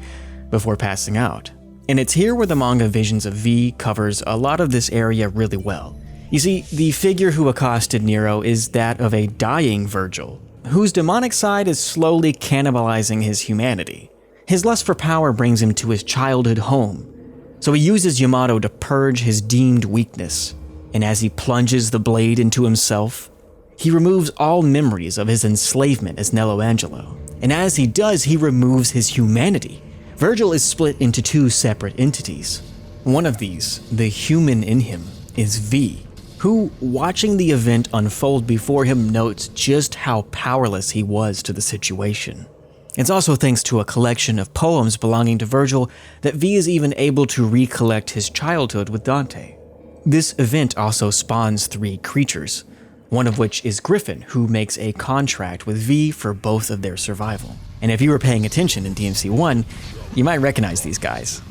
before passing out. And it's here where the manga Visions of V covers a lot of this area really well. You see, the figure who accosted Nero is that of a dying Virgil, whose demonic side is slowly cannibalizing his humanity. His lust for power brings him to his childhood home, so he uses Yamato to purge his deemed weakness. And as he plunges the blade into himself, he removes all memories of his enslavement as Nello Angelo. And as he does, he removes his humanity. Virgil is split into two separate entities. One of these, the human in him, is V, who, watching the event unfold before him, notes just how powerless he was to the situation. It's also thanks to a collection of poems belonging to Virgil that V is even able to recollect his childhood with Dante. This event also spawns 3 creatures, one of which is Griffin, who makes a contract with V for both of their survival. And if you were paying attention in DMC 1, you might recognize these guys.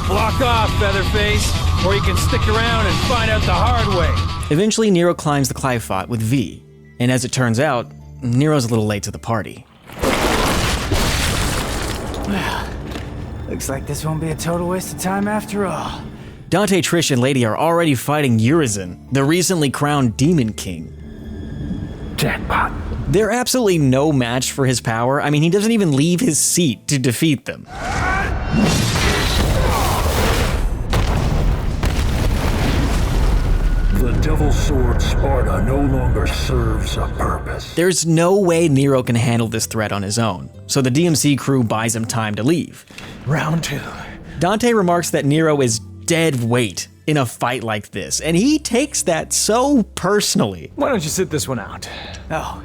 Block off, Featherface, or you can stick around and find out the hard way. Eventually, Nero climbs the Qliphoth with V, and as it turns out, Nero's a little late to the party. Well, looks like this won't be a total waste of time after all. Dante, Trish, and Lady are already fighting Urizen, the recently crowned Demon King. Jackpot. They're absolutely no match for his power. I mean, he doesn't even leave his seat to defeat them. The Devil's Sword Sparta no longer serves a purpose. There's no way Nero can handle this threat on his own, so the DMC crew buys him time to leave. Round 2. Dante remarks that Nero is dead weight in a fight like this, and he takes that so personally. Why don't you sit this one out? Oh,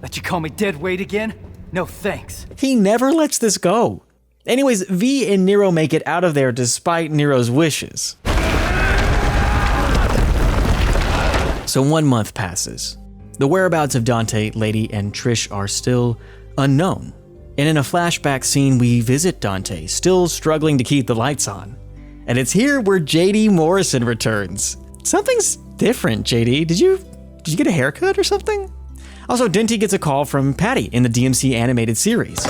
let you call me dead weight again? No thanks. He never lets this go. Anyways, V and Nero make it out of there despite Nero's wishes. So 1 month passes. The whereabouts of Dante, Lady, and Trish are still unknown. And in a flashback scene, we visit Dante, still struggling to keep the lights on. And it's here where JD Morrison returns. Something's different, JD. Did you get a haircut or something? Also, Dante gets a call from Patty in the DMC animated series.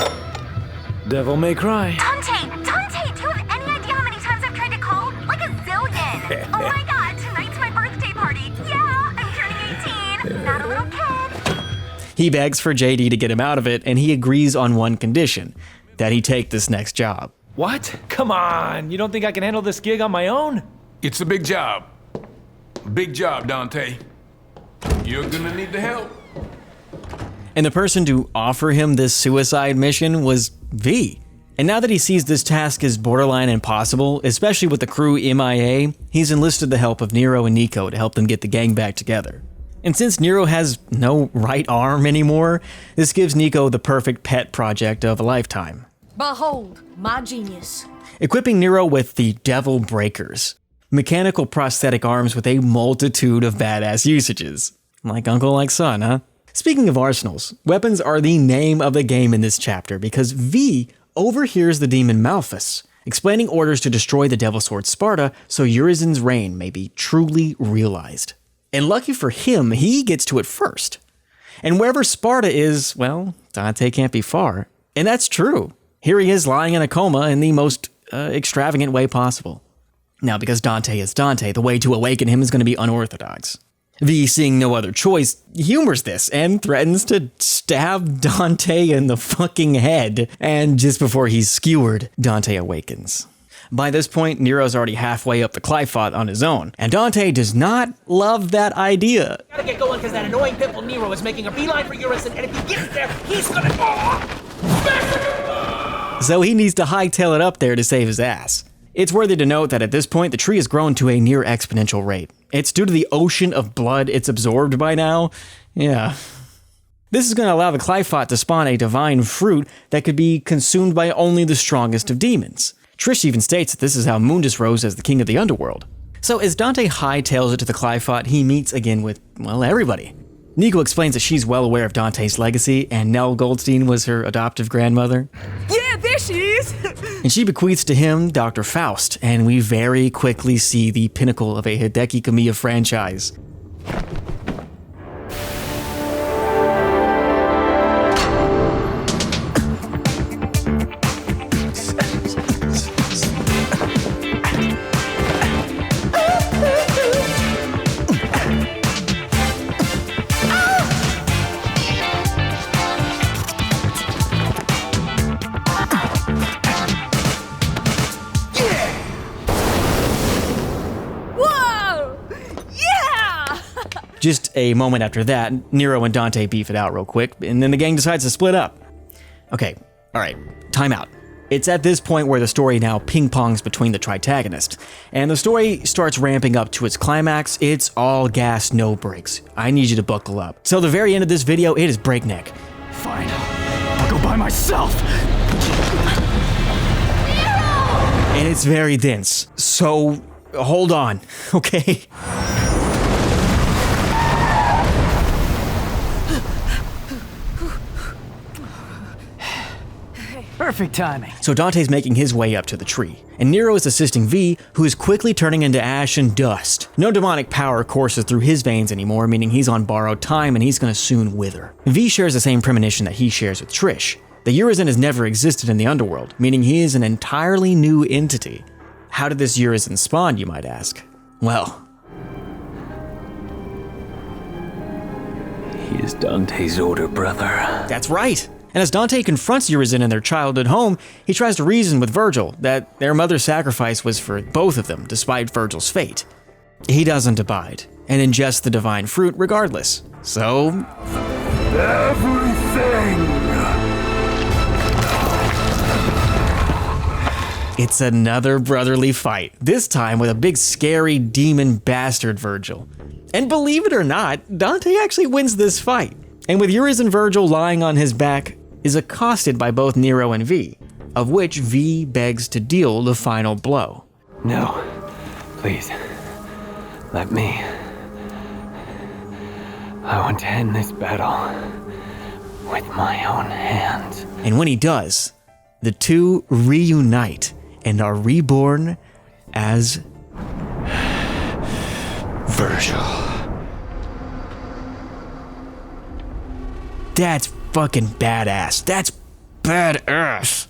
Devil May Cry. Dante, do you have any idea how many times I've tried to call? Like a zillion. Oh my god, tonight's my birthday party. Yeah, I'm turning 18. Not a little kid. He begs for JD to get him out of it, and he agrees on one condition, that he take this next job. What? Come on, you don't think I can handle this gig on my own? It's a big job. Big job, Dante. You're gonna need the help. And the person to offer him this suicide mission was V. And now that he sees this task is borderline impossible, especially with the crew MIA, he's enlisted the help of Nero and Nico to help them get the gang back together. And since Nero has no right arm anymore, this gives Nico the perfect pet project of a lifetime. Behold, my genius. Equipping Nero with the Devil Breakers, mechanical prosthetic arms with a multitude of badass usages. Like uncle, like son, huh? Speaking of arsenals, weapons are the name of the game in this chapter because V overhears the demon Malphus, explaining orders to destroy the Devil's Sword Sparta so Urizen's reign may be truly realized. And lucky for him, he gets to it first. And wherever Sparta is, well, Dante can't be far. And that's true. Here he is lying in a coma in the most extravagant way possible. Now, because Dante is Dante, the way to awaken him is going to be unorthodox. V, seeing no other choice, humors this and threatens to stab Dante in the fucking head. And just before he's skewered, Dante awakens. By this point, Nero's already halfway up the Qliphoth on his own, and Dante does not love that idea. Gotta get going because that annoying pimple Nero is making a beeline for Urizen, and if he gets there, he's gonna... So he needs to hightail it up there to save his ass. It's worthy to note that at this point, the tree has grown to a near exponential rate. It's due to the ocean of blood it's absorbed by now. Yeah. This is going to allow the Qliphoth to spawn a divine fruit that could be consumed by only the strongest of demons. Trish even states that this is how Mundus rose as the king of the underworld. So as Dante hightails it to the Qliphoth, he meets again with, well, everybody. Nico explains that she's well aware of Dante's legacy, and Nell Goldstein was her adoptive grandmother. Yeah, there she is! And she bequeaths to him Dr. Faust, and we very quickly see the pinnacle of a Hideki Kamiya franchise. Just a moment after that, Nero and Dante beef it out real quick, and then the gang decides to split up. Okay, alright, time out. It's at this point where the story now ping-pongs between the Tritagonists, and the story starts ramping up to its climax. It's all gas, no brakes. I need you to buckle up. So the very end of this video, it is breakneck. Fine, I'll go by myself. And it's very dense, so hold on, okay? Perfect timing. So Dante's making his way up to the tree, and Nero is assisting V, who is quickly turning into ash and dust. No demonic power courses through his veins anymore, meaning he's on borrowed time and he's gonna soon wither. V shares the same premonition that he shares with Trish. The Urizen has never existed in the underworld, meaning he is an entirely new entity. How did this Urizen spawn, you might ask? Well, he is Dante's older brother. That's right. And as Dante confronts Urizen in their childhood home, he tries to reason with Virgil that their mother's sacrifice was for both of them, despite Virgil's fate. He doesn't abide, and ingests the divine fruit regardless. So... everything! It's another brotherly fight, this time with a big scary demon bastard Virgil. And believe it or not, Dante actually wins this fight. And with Urizen Virgil lying on his back, is accosted by both Nero and V, of which V begs to deal the final blow. No, please, let me. I want to end this battle with my own hands. And when he does, the two reunite and are reborn as Virgil. That's fucking badass. That's badass.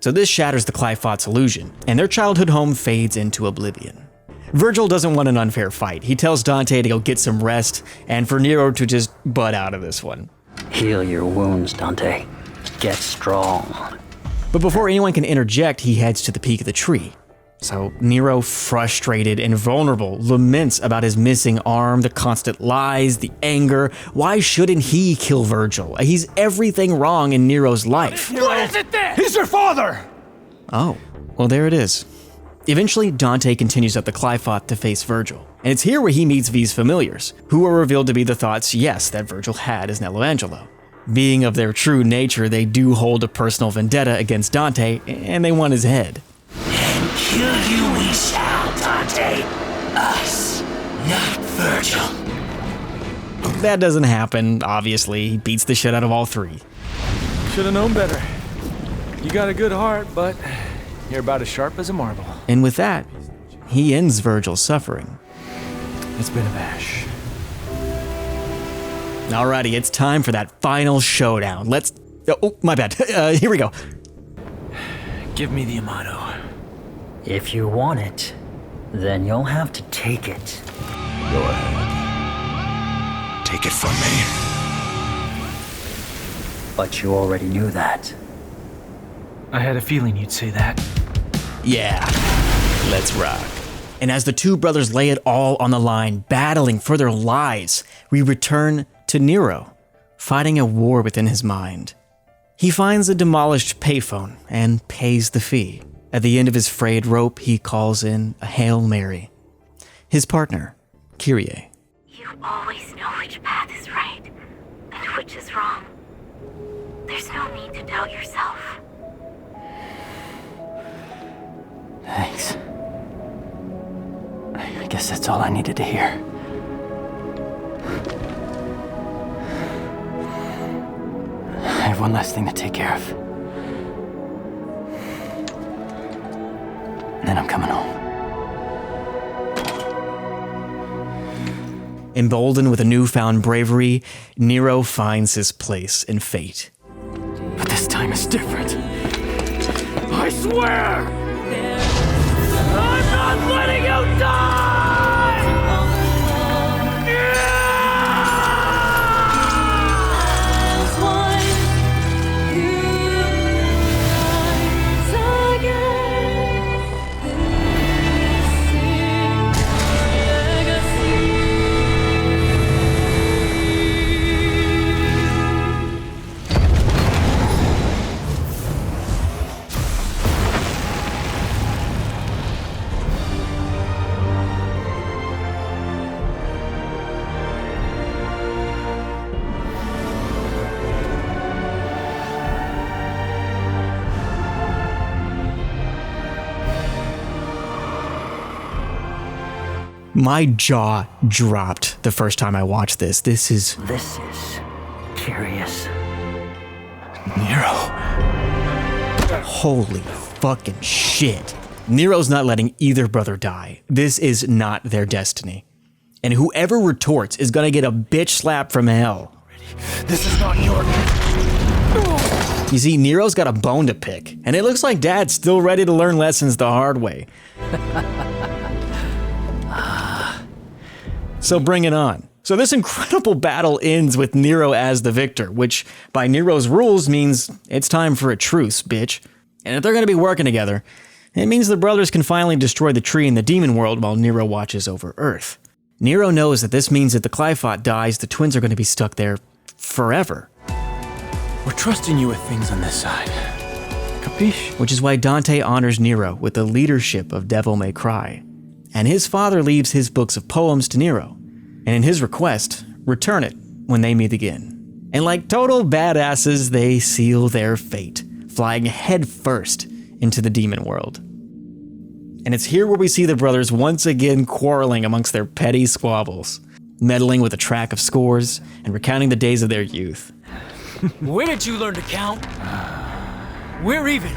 So this shatters the Clyphot's illusion, and their childhood home fades into oblivion. Virgil doesn't want an unfair fight. He tells Dante to go get some rest, and for Nero to just butt out of this one. Heal your wounds, Dante. Get strong. But before anyone can interject, he heads to the peak of the tree. So Nero, frustrated and vulnerable, laments about his missing arm, the constant lies, the anger. Why shouldn't he kill Virgil? He's everything wrong in Nero's life. What is it then? He's your father! Oh, well there it is. Eventually, Dante continues up the Clyphot to face Virgil. And it's here where he meets V's familiars, who are revealed to be the thoughts, yes, that Virgil had as Nello Angelo. Being of their true nature, they do hold a personal vendetta against Dante, and they want his head. Kill you we shall, Dante. Us, not Virgil. That doesn't happen, obviously. He beats the shit out of all three. Should have known better. You got a good heart, but you're about as sharp as a marble. And with that, he ends Virgil's suffering. It's been a bash. Alrighty, it's time for that final showdown. Let's... Oh, my bad. Here we go. Give me the Amato. If you want it, then you'll have to take it. Go ahead. Take it from me. But you already knew that. I had a feeling you'd say that. Yeah, let's rock. And as the two brothers lay it all on the line, battling for their lives, we return to Nero, fighting a war within his mind. He finds a demolished payphone and pays the fee. At the end of his frayed rope, he calls in a Hail Mary. His partner, Kyrie. You always know which path is right and which is wrong. There's no need to doubt yourself. Thanks. I guess that's all I needed to hear. I have one last thing to take care of. Then I'm coming home. Emboldened with a newfound bravery, Nero finds his place in fate. But this time is different. I swear! I'm not letting you die! My jaw dropped the first time I watched this. This is curious. Nero. Holy fucking shit. Nero's not letting either brother die. This is not their destiny. And whoever retorts is gonna get a bitch slap from hell. This is not your... You see, Nero's got a bone to pick, and it looks like Dad's still ready to learn lessons the hard way. So bring it on. So this incredible battle ends with Nero as the victor, which by Nero's rules means it's time for a truce, bitch. And if they're gonna be working together, it means the brothers can finally destroy the tree in the demon world while Nero watches over Earth. Nero knows that this means if the Qliphoth dies, the twins are gonna be stuck there forever. We're trusting you with things on this side. Capiche? Which is why Dante honors Nero with the leadership of Devil May Cry. And his father leaves his books of poems to Nero, and in his request, return it when they meet again. And like total badasses, they seal their fate, flying headfirst into the demon world. And it's here where we see the brothers once again quarreling amongst their petty squabbles, meddling with a track of scores, and recounting the days of their youth. When did you learn to count? We're even.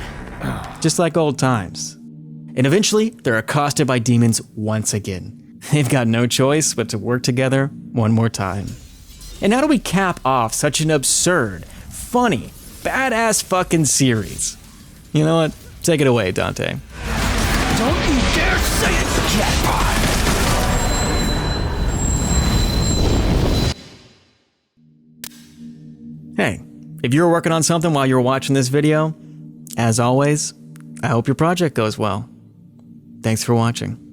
Just like old times. And eventually, they're accosted by demons once again. They've got no choice but to work together one more time. And how do we cap off such an absurd, funny, badass fucking series? You know what? Take it away, Dante. Don't you dare say it's jackpot! Hey, if you were working on something while you were watching this video, as always, I hope your project goes well. Thanks for watching.